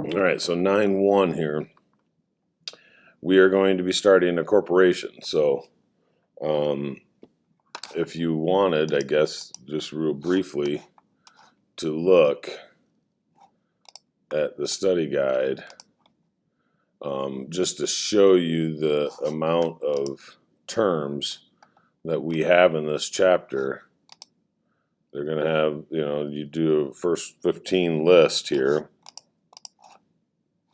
All right, so 9-1 here. We are going to be starting a corporation. So if you wanted, I guess, just real briefly, to look at the study guide, just to show you the amount of terms that we have in this chapter. They're going to have, you do a first 15 list here,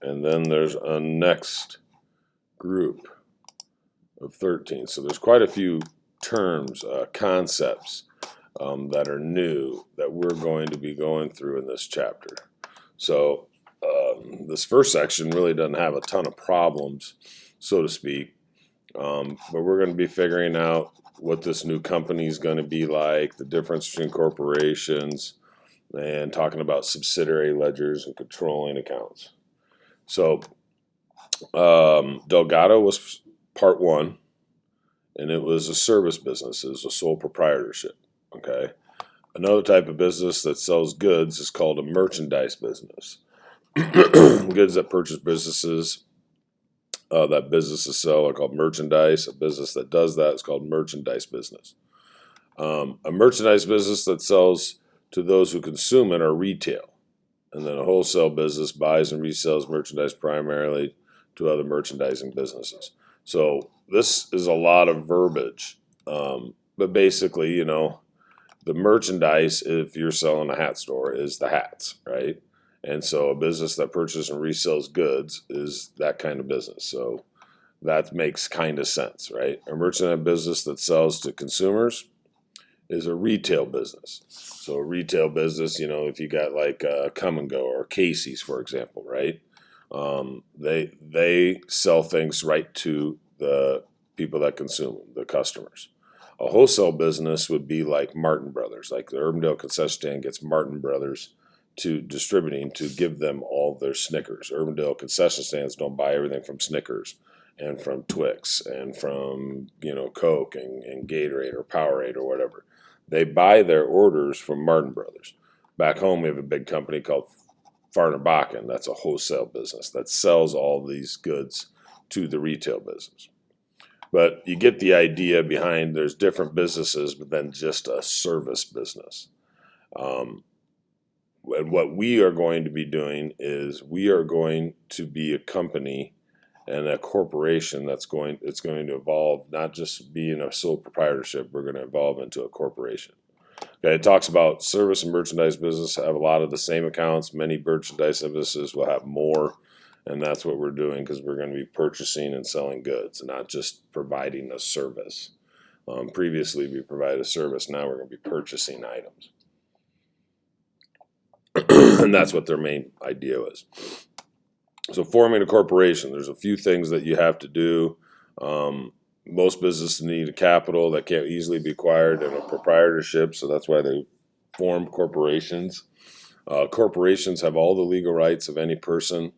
and then there's a next group of 13. So there's quite a few terms, concepts that are new that we're going to be going through in this chapter. So this first section really doesn't have a ton of problems, so to speak, but we're going to be figuring out what this new company is going to be like, the difference between corporations, and talking about subsidiary ledgers and controlling accounts. So Delgado was part one, and it was a service business. It was a sole proprietorship. Okay. Another type of business that sells goods is called a merchandise business. Goods that purchase businesses, that businesses sell are called merchandise. A business that does that is called merchandise business. A merchandise business that sells to those who consume it are retail. And then a wholesale business buys and resells merchandise primarily to other merchandising businesses. So this is a lot of verbiage. But basically, the merchandise, if you're selling a hat store, is the hats, right? And so a business that purchases and resells goods is that kind of business. So that makes kind of sense, right? A merchandise business that sells to consumers is a retail business. So a retail business, if you got like Come and Go or Casey's, for example, right? They sell things right to the people that consume them, the customers. A wholesale business would be like Martin Brothers, like the Urbandale concession stand gets Martin Brothers to distributing to give them all their Snickers. Urbandale concession stands don't buy everything from Snickers and from Twix and from Coke and Gatorade or Powerade or whatever. They buy their orders from Martin Brothers. Back home, we have a big company called Farner Bakken. That's a wholesale business that sells all these goods to the retail business. But you get the idea behind there's different businesses than just a service business. And what we are going to be doing is we are going to be a company and a corporation it's going to evolve, not just being a sole proprietorship, we're going to evolve into a corporation. Okay, it talks about service and merchandise business have a lot of the same accounts. Many merchandise businesses will have more, and that's what we're doing because we're going to be purchasing and selling goods, not just providing a service. Previously, we provided a service. Now we're going to be purchasing items. And that's what their main idea is. So forming a corporation, there's a few things that you have to do. Most businesses need a capital that can't easily be acquired in a proprietorship, so that's why they form corporations. Corporations have all the legal rights of any person.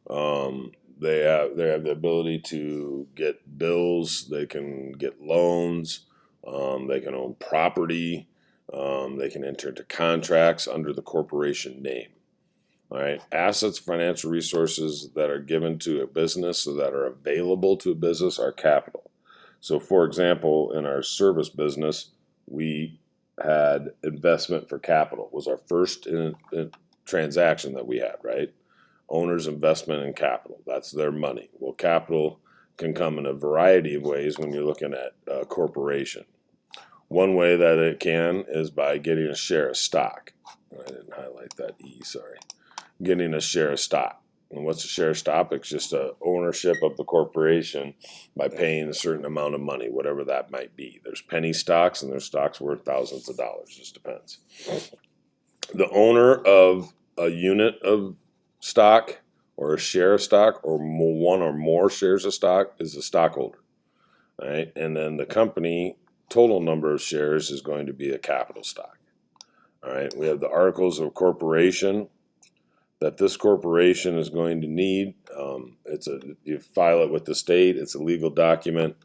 They have the ability to get bills. They can get loans. They can own property. They can enter into contracts under the corporation name. All right, assets, financial resources that are given to a business or that are available to a business are capital. So, for example, in our service business, we had investment for capital. It was our first transaction that we had, right? Owner's investment in capital. That's their money. Well, capital can come in a variety of ways when you're looking at a corporation. One way that it can is by getting a share of stock. I didn't highlight that E, sorry. Getting a share of stock. And what's a share of stock? It's just a ownership of the corporation by paying a certain amount of money, whatever that might be. There's penny stocks and there's stocks worth thousands of dollars. Just depends. The owner of a unit of stock or a share of stock or one or more shares of stock is a stockholder. All right. And then the company total number of shares is going to be a capital stock. All right. We have the articles of corporation that this corporation is going to need. You file it with the state. It's a legal document,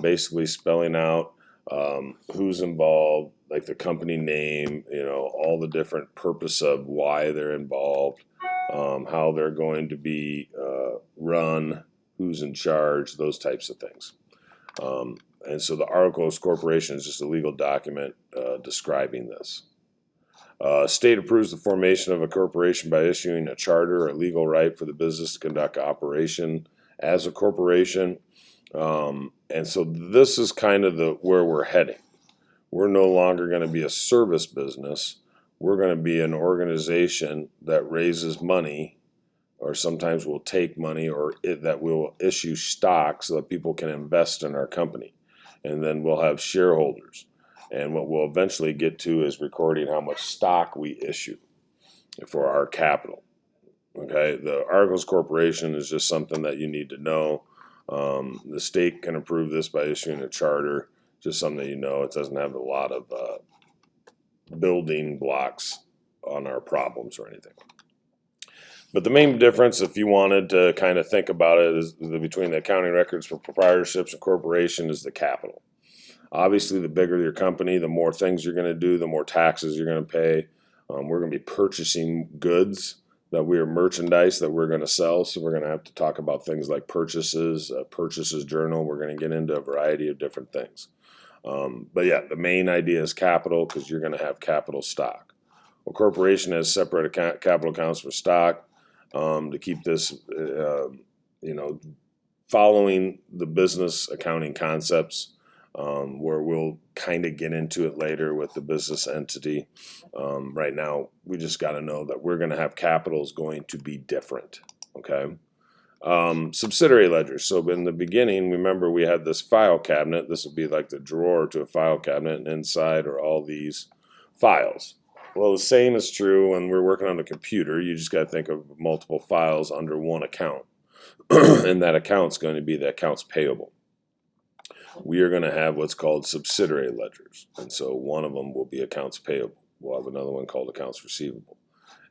basically spelling out who's involved, like the company name, all the different purpose of why they're involved, how they're going to be run, who's in charge, those types of things. And so the article of corporation is just a legal document describing this. State approves the formation of a corporation by issuing a charter or legal right for the business to conduct operation as a corporation. And so this is kind of where we're heading. We're no longer going to be a service business. We're going to be an organization that raises money, or sometimes we'll take money, or that will issue stock so that people can invest in our company. And then we'll have shareholders. And what we'll eventually get to is recording how much stock we issue for our capital. Okay, the Articles Corporation is just something that you need to know. The state can approve this by issuing a charter, just something that you know. It doesn't have a lot of building blocks on our problems or anything. But the main difference, if you wanted to kind of think about it, is between the accounting records for proprietorships and corporation is the capital. Obviously, the bigger your company, the more things you're going to do, the more taxes you're going to pay. We're going to be purchasing goods that we are merchandise that we're going to sell. So we're going to have to talk about things like purchases, purchases journal. We're going to get into a variety of different things. But yeah, the main idea is capital, because you're going to have capital stock. A corporation has separate capital accounts for stock to keep this, following the business accounting concepts, where we'll kind of get into it later with the business entity. Right now, we just got to know that we're going to have capitals going to be different. Okay. Subsidiary ledgers. So in the beginning, remember we had this file cabinet. This would be like the drawer to a file cabinet, and inside are all these files. Well, the same is true when we're working on a computer. You just got to think of multiple files under one account. And that account's going to be the accounts payable. We are going to have what's called subsidiary ledgers. And so one of them will be accounts payable. We'll have another one called accounts receivable.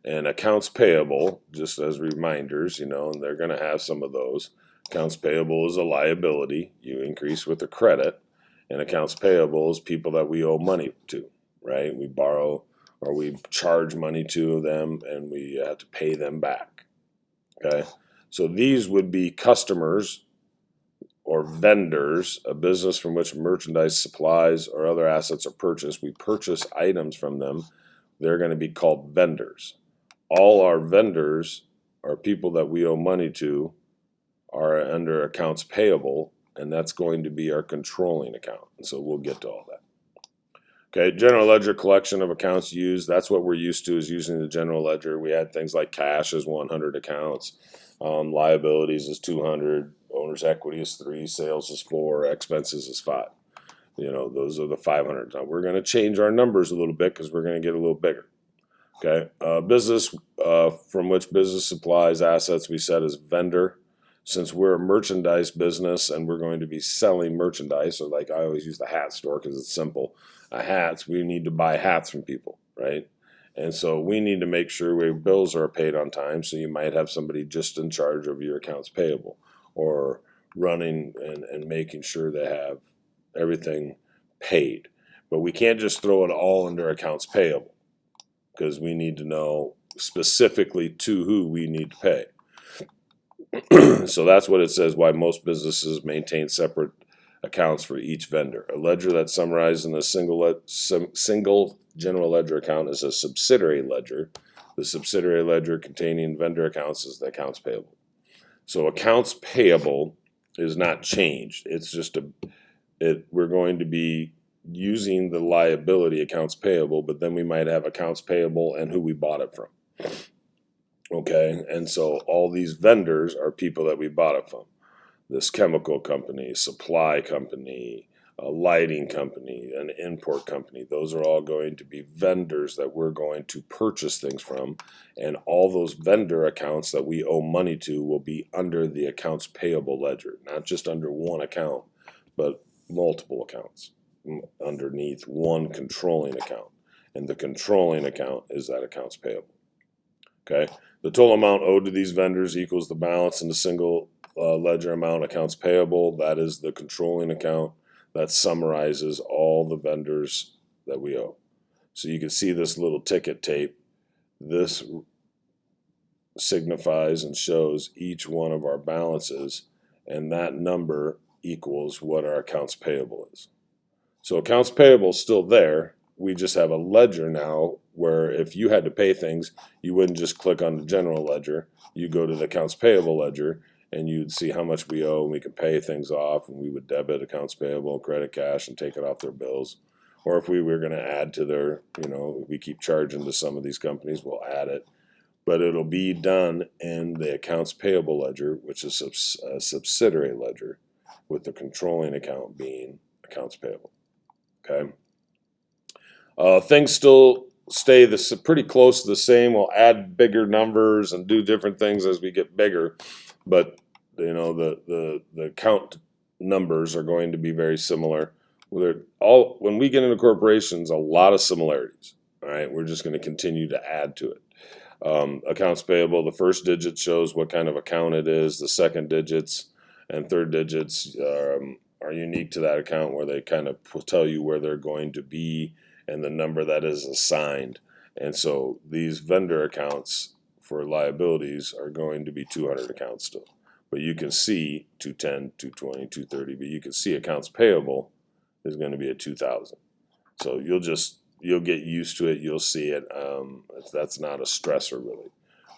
And accounts payable, just as reminders, and they're going to have some of those. Accounts payable is a liability. You increase with a credit. And accounts payable is people that we owe money to, right? We borrow or we charge money to them, and we have to pay them back. Okay? So these would be customers or vendors, a business from which merchandise, supplies, or other assets are purchased. We purchase items from them. They're going to be called vendors. All our vendors are people that we owe money to, are under accounts payable, and that's going to be our controlling account. And so we'll get to all that. Okay, general ledger, collection of accounts used. That's what we're used to, is using the general ledger. We had things like cash as 100 accounts, liabilities is 200, owner's equity is 3, sales is 4, expenses is 5. Those are the 500. Now we're going to change our numbers a little bit because we're going to get a little bigger. Okay, business from which business supplies assets we said is vendor. Since we're a merchandise business and we're going to be selling merchandise, so like I always use the hat store because it's simple. Hats, we need to buy hats from people, right? And so we need to make sure our bills are paid on time. So you might have somebody just in charge of your accounts payable, or running and making sure they have everything paid. But we can't just throw it all under accounts payable, because we need to know specifically to who we need to pay. So that's what it says, why most businesses maintain separate accounts for each vendor. A ledger that's summarized in a single general ledger account is a subsidiary ledger. The subsidiary ledger containing vendor accounts is the accounts payable. So accounts payable is not changed. It's just we're going to be using the liability accounts payable, but then we might have accounts payable and who we bought it from. Okay, and so all these vendors are people that we bought it from. This chemical company, supply company, a lighting company, an import company. Those are all going to be vendors that we're going to purchase things from. And all those vendor accounts that we owe money to will be under the accounts payable ledger. Not just under one account, but multiple accounts underneath one controlling account. And the controlling account is that accounts payable. Okay, the total amount owed to these vendors equals the balance in the single ledger amount accounts payable. That is the controlling account that summarizes all the vendors that we owe. So you can see this little ticket tape. This signifies and shows each one of our balances, and that number equals what our accounts payable is. So accounts payable is still there. We just have a ledger now where if you had to pay things, you wouldn't just click on the general ledger. You go to the accounts payable ledger and you'd see how much we owe, and we could pay things off, and we would debit accounts payable, credit cash, and take it off their bills. Or if we were going to add to their, if we keep charging to some of these companies, we'll add it. But it'll be done in the accounts payable ledger, which is a subsidiary ledger, with the controlling account being accounts payable. Okay. Things still stay pretty close to the same. We'll add bigger numbers and do different things as we get bigger, but the account numbers are going to be very similar. When we get into corporations, a lot of similarities. All right, we're just going to continue to add to it. Accounts payable, the first digit shows what kind of account it is. The second digits and third digits are unique to that account, where they kind of tell you where they're going to be and the number that is assigned. And so these vendor accounts for liabilities are going to be 200 accounts still. But you can see 210, 220, 230, but you can see accounts payable is going to be at 2,000. So you'll get used to it. You'll see it. That's not a stressor really.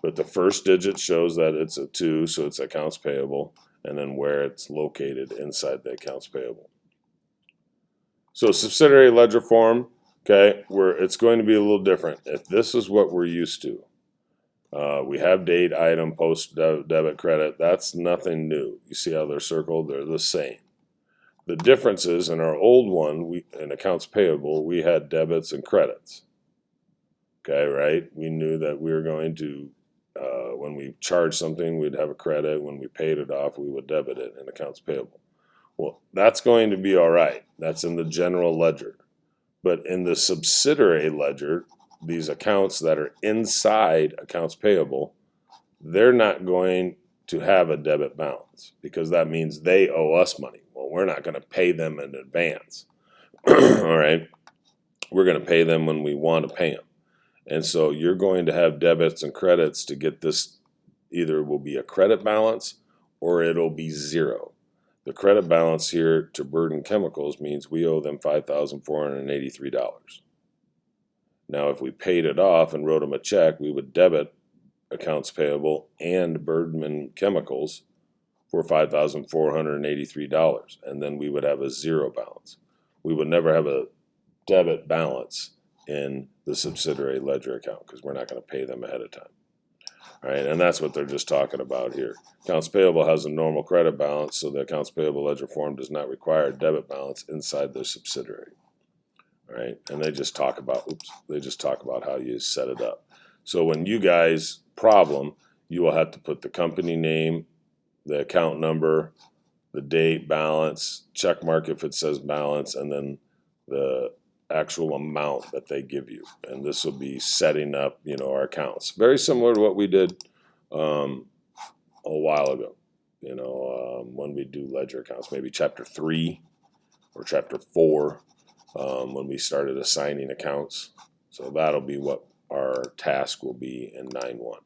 But the first digit shows that it's a 2, so it's accounts payable, and then where it's located inside the accounts payable. So subsidiary ledger form, okay, it's going to be a little different. If this is what we're used to, we have date, item, post, debit, credit. That's nothing new. You see how they're circled? They're the same. The difference is, in our old one, in accounts payable, we had debits and credits. Okay, right? We knew that we were going to, when we charged something, we'd have a credit. When we paid it off, we would debit it in accounts payable. Well, that's going to be all right. That's in the general ledger. But in the subsidiary ledger, these accounts that are inside accounts payable, they're not going to have a debit balance, because that means they owe us money. Well, we're not going to pay them in advance. All right. We're going to pay them when we want to pay them. And so you're going to have debits and credits to get this. Either will be a credit balance or it'll be zero. The credit balance here to Burden Chemicals means we owe them $5,483. Now, if we paid it off and wrote them a check, we would debit accounts payable and Burden Chemicals for $5,483, and then we would have a zero balance. We would never have a debit balance in the subsidiary ledger account, because we're not going to pay them ahead of time. All right, and that's what they're just talking about here. Accounts payable has a normal credit balance, so the accounts payable ledger form does not require a debit balance inside the subsidiary. All right, and they just talk about how you set it up. So when you guys problem, you will have to put the company name, the account number, the date, balance, check mark if it says balance, and then the actual amount that they give you. And this will be setting up, our accounts. Very similar to what we did a while ago, when we do ledger accounts, maybe chapter 3 or chapter 4, when we started assigning accounts. So that'll be what our task will be in 9.1.